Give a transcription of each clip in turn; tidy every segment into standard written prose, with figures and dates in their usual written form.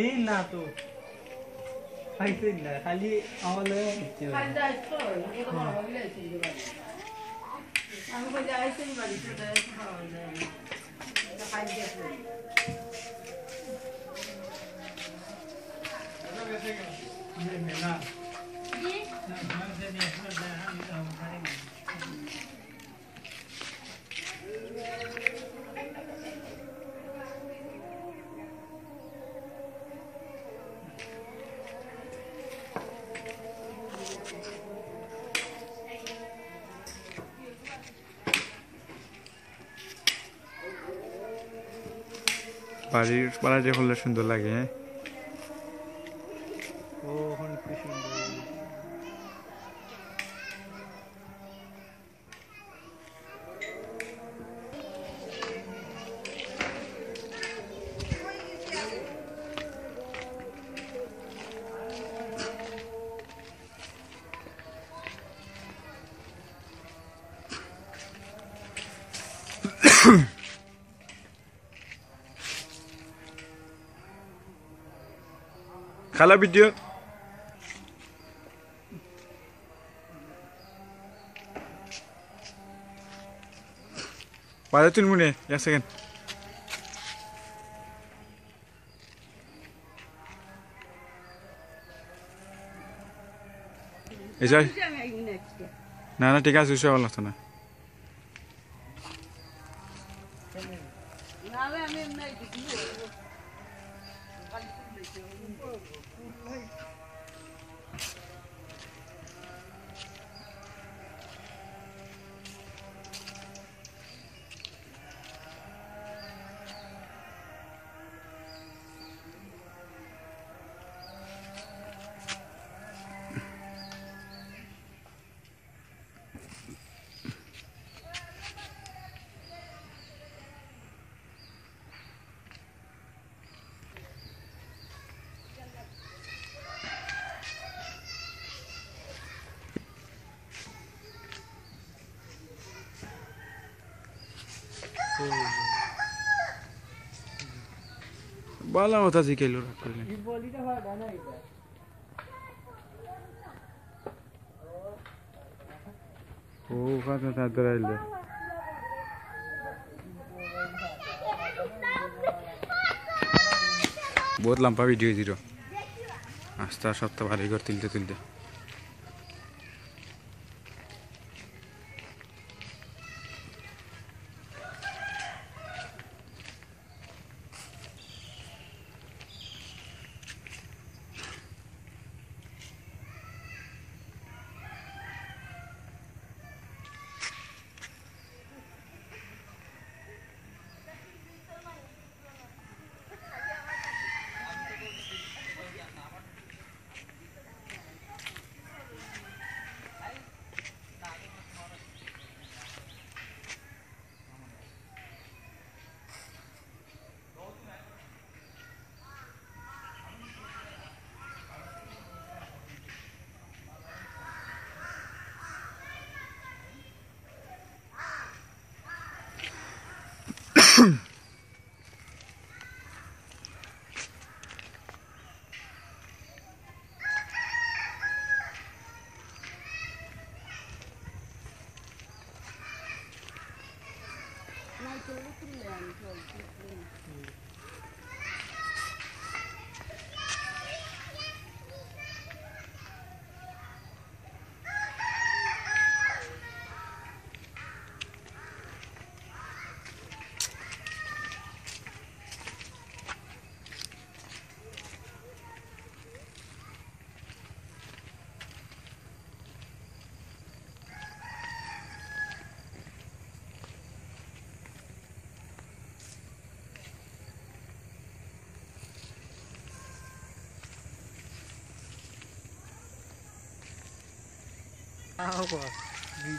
এই না তো খাইতে না খালি আমলে আমি বলি আইসেন বাড়ি চলে খাই দেখো না জি না যে নিয়ে আসলে আমি তো পারি না বাড়ির পাড়াটা হলে সুন্দর লাগে হ্যাঁ ও এখন কি সুন্দর খালা ভিডিও বাজে 3 মিনিট 1 সেকেন্ড এই যাই না না ঠিক আছে সব লাগতো না বালা কথা জিকাইলো রাখলে এই বলিটা হয় না এটা ও কথা তা ধরাইলে বহুত লম্বা ভিডিও দিল আস্তে সপ্তাহ ভালোই করে তুলতে তুলতে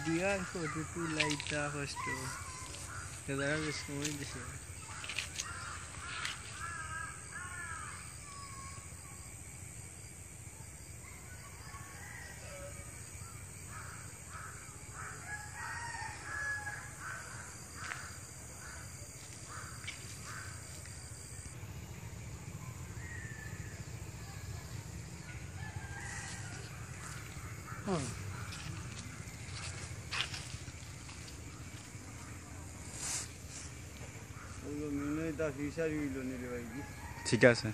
video and photo to light the first there are this movie this ঠিক আছে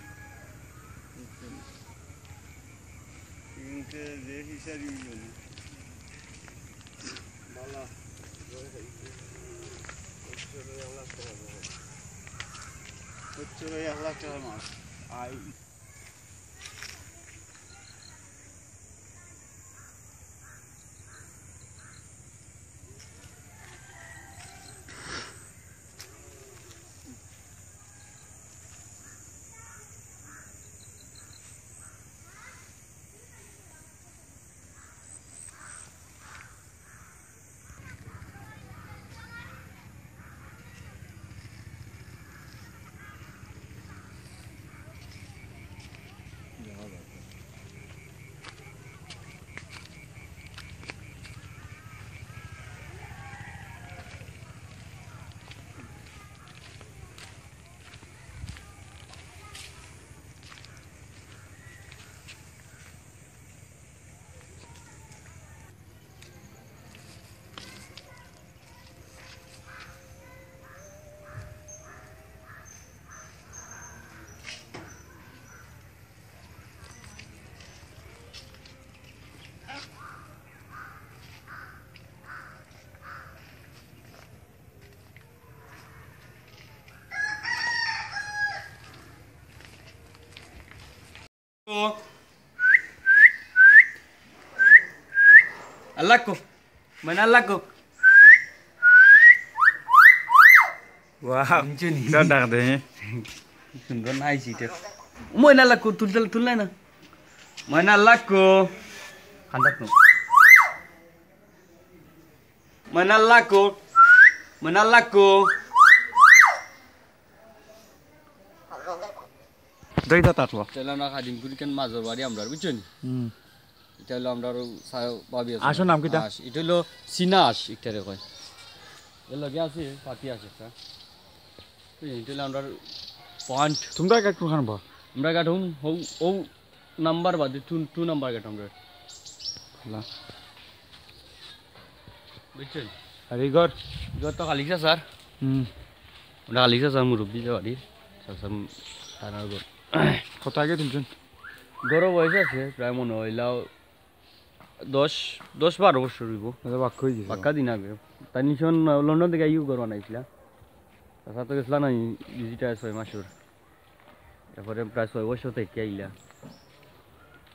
Allah ko. Mana Allah ko. Wow. Sao đặc thế? Sundo nai sih ter. Mana Allah ko tulla na. Mana Allah ko. Kandak no. Mana Allah ko. Mana Allah ko. Dari tak tahu. Telah nak hadim kurikan mazor bari amrar bucun. এটা হলো আমরা পাবি আছে আসো নাম কিটা এটা হলো সিনাস একটারে কয় এর লগে আছে পাতি আছে একটা এটা হলো আমরা পয়েন্ট তোমরা কাট কোখান বা আমরা গাঠুম ও নাম্বার বাদে টু নাম্বার গাঠ আমরা হলা বুঝছেন আর ইগর তো খালিছা স্যার ওটা খালিছা স্যার মুরব্বী যাওয়ারি সাসাম থানার গর কত আগে তুলছেন গরো বয়স আছে প্রায় মনে হইলাও 10-12 বছর হইব এটা বাক্য হয়ে গেছে পাক্কা দিন আগে তাই নিশন লন্ডন থেকে আইও গরো বানাইছিলা তাছাড়া তো গেছিলাম না ভিজিটার 6 মাসের এরপরে প্রায় 6 বছর থেকে আইলা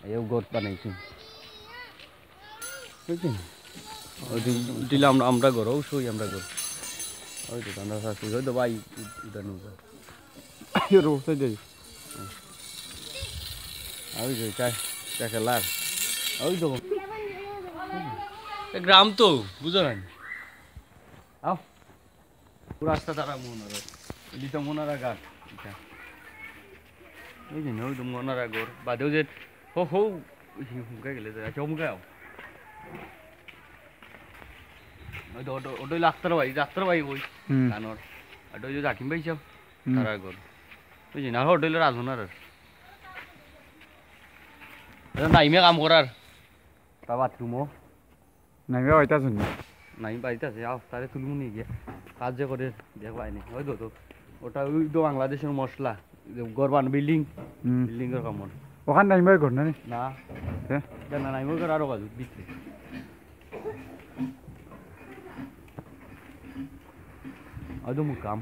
এই গর বানাইছি বুঝছেন ওই দিলে আমরা গরো সই আমরা গরো ওই তো আমরা শাশুড়ি ওই তো ভাই উঠানো রো সাই দেই ওই যে চাই খেলার ওই তো গ্রাম তো বুঝো না আও পুরো রাস্তা তারা মনারা এদিকে মনারা ঘাট এটা ওই যে ওই তো মনারা ঘর বাদেও যে হো হো হুমকা গেলে চমকাও ওই তো ওটাই ডাক্তার ভাই ওই কানর আর ওই যে জাকিম ভাই সব তারা ঘর বুঝলি না হোটেলে রাজনার নাইমে কাম করার তা বাথরুমও নাইমে হইতা শুনি নাই বাড়িতে আছে আও তারে তুলমু নিয়ে গিয়ে কাজ যে করে দেখবাই নি ওই তো ওটা ওই তো বাংলাদেশের মশলা গরবান বিল্ডিং এর কামন ওখান নাইমে ঘর না না না নাইমে ঘর আরো কাজ বিক্রি আদম কাম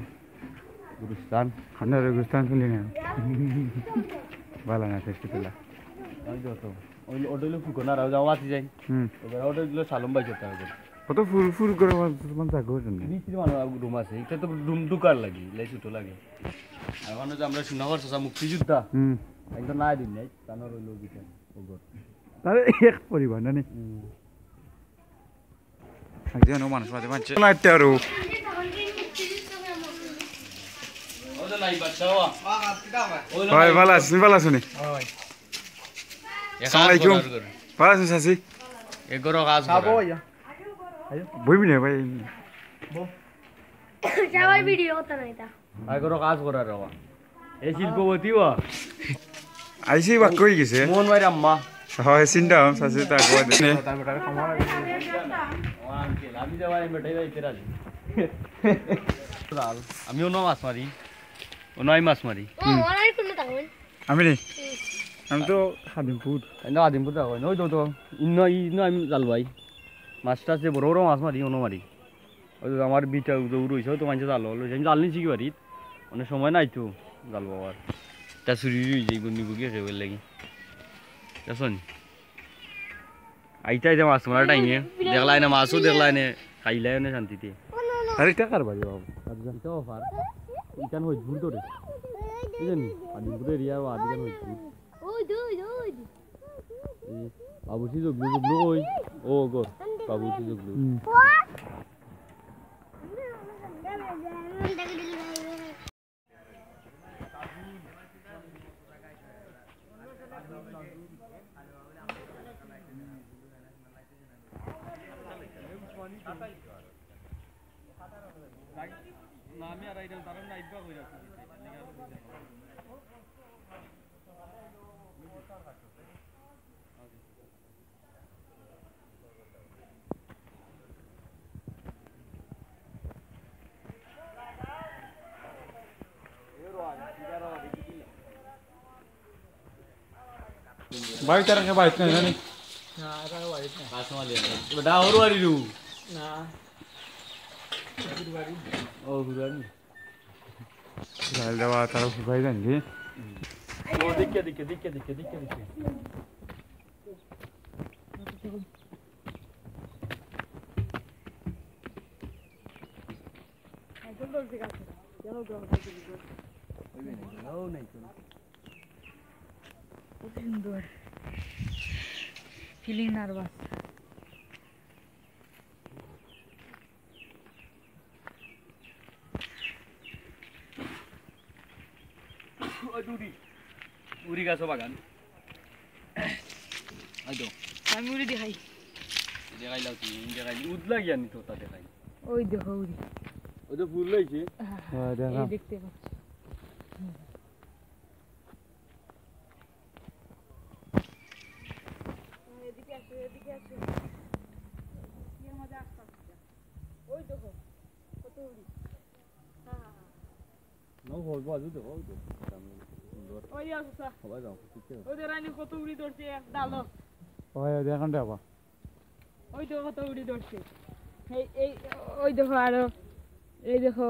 গুরুস্তান খান্না গুরুস্তান শুনলি না ভালো না টেস্ট পেলা ওই তো ওই ওটাইলো ফুকনা রাও যাও আতি যাই ওটা ওটাইলো সালম ভাই যেতে হবে কত ফুল ফুল করে মান জাগো জানি নিচে মানুষ রুম আছে এটা তো রুম ঢুকার লাগি লাইট লাগে আর ওখানে যে আমরা শোনা করছি মুক্তিযোদ্ধা একদম না দিন নাই তানো রইলো বিটা ওগর তারে এক পরিবার না নি একজন মানুষ মাঝে মাঝে লাইট আর ওটা নাই বাচ্চাওয়া ভাই ভালো আছেন হয় আসসালামু আলাইকুম ভালো আছেন সাসি এগরো কাজ খাবো করে ইয়া বইবি না ভাই যাওয়ার ভিডিও হতো না এটা এগরো কাজ করার রবা এই শিল্পপতি ওয়া আইসি বাক কই গেছে মোহন ভাই আম্মা হয় চিন্তা হম সাসে তা গোয়া দিনে আমি যাওয়াই বেটাই যাইতে রাজি আমিও ন মাছ মারি ও নয় মাছ মারি আমি নি আমি তো হাদিমপুর না আদিমপুর যাবো ওই তো ইন্ন আমি জাল ভাই মাছটা আছে বড় বড় মাছ মারি অন্য মারি ওই তো আমার বিটা দৌড় হয়েছে তো মানুষ জাল হলো আমি জাল নিছি কি বাড়িত অনেক সময় নাই তো জাল বাবার তা চুরি হয়ে যাই নিব কি আছে বলে লাগি দেখুন আইতাই যে মাছ মারার টাইমে দেখলাই না মাছও দেখলাই না খাইলাই না শান্তিতে আরে টাকার বাড়ি বাবু ইটা অফার ইটান হইজপুর তো রে বুঝলি আদিমপুর এরিয়া আদিকান হইজপুর বাবুসি জগলু জগলু ওই ও গো বাবুসি জগলু আমি আর আইডাল তারা নাইবা কইরা বাড়ি তারা কে বাইত নাই জানি বেটা ওর বাড়ি রু ও গুরানি জাল দেওয়া তারা ভাই জানি ও দিকে সুন্দর ফিলিং নার্ভাস উড়ি গাছ বাগান আইতো আমি উড়ি দেখাই দেখাইলাম দেখাইলি উদলা গিয়ানি তো তা দেখাই ওই দেখো উড়ি ওই তো ফুল লইছে হ্যাঁ দেখা এই দেখতে পাচ্ছি এদিকে আসো এর মধ্যে আসতে ওই দেখো কত উড়ি নো হল বাজু তো ওই তো সুন্দর ওই আসো সবাই যাও ঠিক আছে ওই রানী কত উড়ি ধরছে ডালো ওই দেখান দেবা ওই দেখো কত উড়ি ধরছে এই ওই দেখো আরো এই দেখো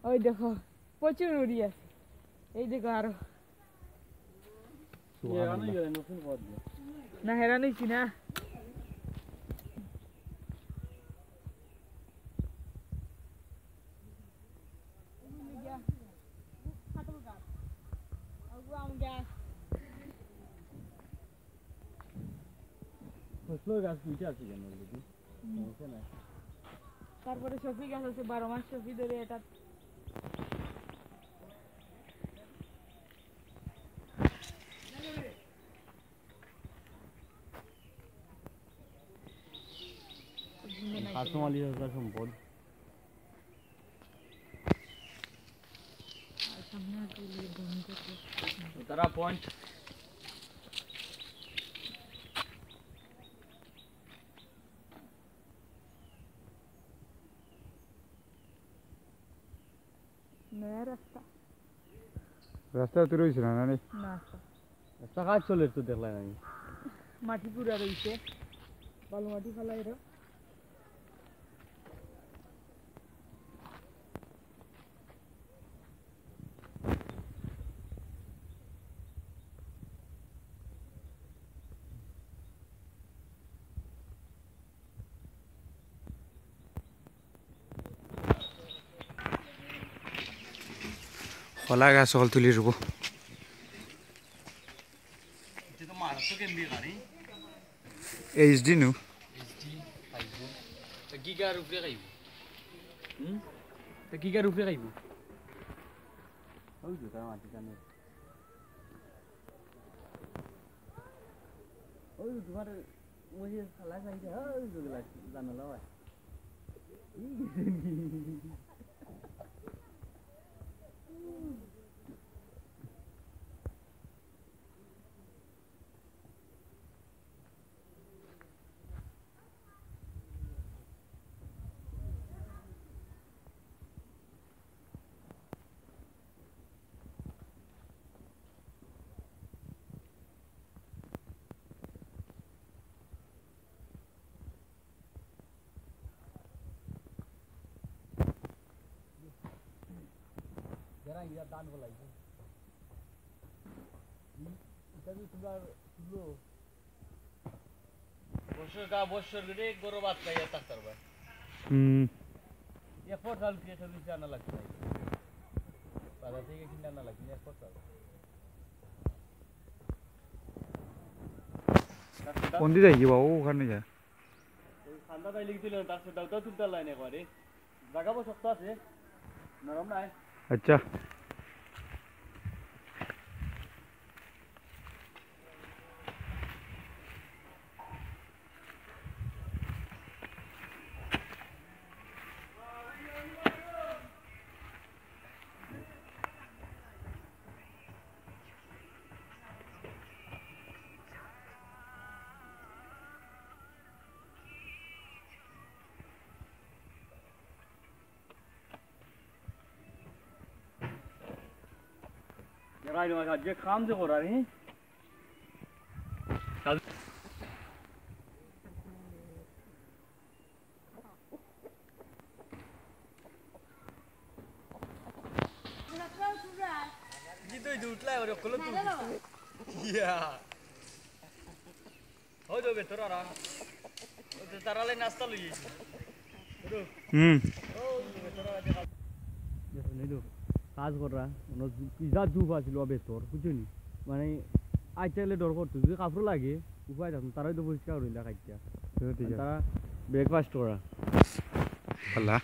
ওই দেখো প্রচুর উড়ি আছে এই দেখো আরো না হেরান হয়েছি না গাছ বুঝে আছে কেন তারপরে সফি গাছ আছে 12 মাস সফি ধরে এটা কাঁচামালি সম্পদ তারা পয়েন্ট নয়া রাস্তা রাস্তা তো রয়েছে না নানি না রাস্তা কাজ চলে তো দেখলাম আমি মাটি পুরা রয়েছে বালু মাটি ফেলাই রে খোলা গাছ হল তুলি রুব এইচডি নু গিগার উপরে খাইব গিগার উপরে খাইব ওই তো তার মাটি কানে ওই তোমার ওই খালা খাইছে ওই তো জানালা হয় না ইয়া দান বলাইছে এটা কি তোমরা শুনলো বছর গড়ে গরো বাদ পাইয়া থাকতার ভাই এফোর্ট হাল কি সব কিছু আনা লাগছে বাজার থেকে কিনে আনা লাগছে এফোর্ট হাল কোন দিকে যাই বাবু ওখানে যা ঠান্ডা তাই লিখছিল তার দাউটাও তুলতে লাইন একবারে জায়গা শক্ত আছে নরম নাই আচ্ছা রাইনো আজ যে কাম যে করার হে জি তো উঠলা ওরে কল তো ইয়া হই যাবে তোরা ওতে তারালে নাস্তা লইছি কাজ করা পিজা জুপ আছিল বেতর বুঝলি মানে আইটাইলে ডর করতো যদি কাপড় লাগে উপায় থাকুন তারাই তো পরিষ্কার হইলা খাইতা তারা ব্রেকফাস্ট করা আল্লাহ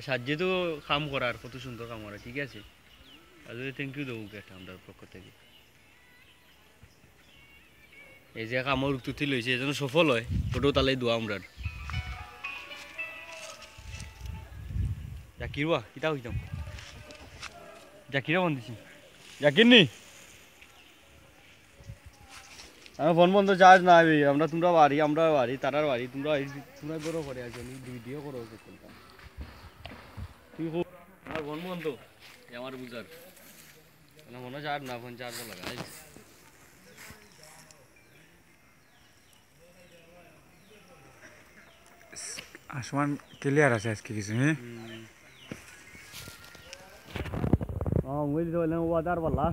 সাহায্যে তো কাম করার কত সুন্দর কাম করা ঠিক আছে আর থ্যাংক ইউ দেবো একটা আমরা পক্ষ থেকে এই যে কামর উত্তরটি লইছে এই জন্য সফল হয় ওটাও তাহলে দোয়া আমরা জাকিরবা কিতা হইতাম জাকিরা ফোন দিছি জাকির নি আমার ফোন বন্ধ চার্জ না হবে আমরা তোমরা বাড়ি আমরা বাড়ি তারার বাড়ি তোমরা তোমরা বড় করে আছো ভিডিও করো তুই আমার ফোন বন্ধ আমার বুঝার মনে চার্জ না ফোন চার্জ লাগাই আসমান ক্লিয়ার আছে আজকে কিছু হ্যাঁ মই তো ওয়াদার বলা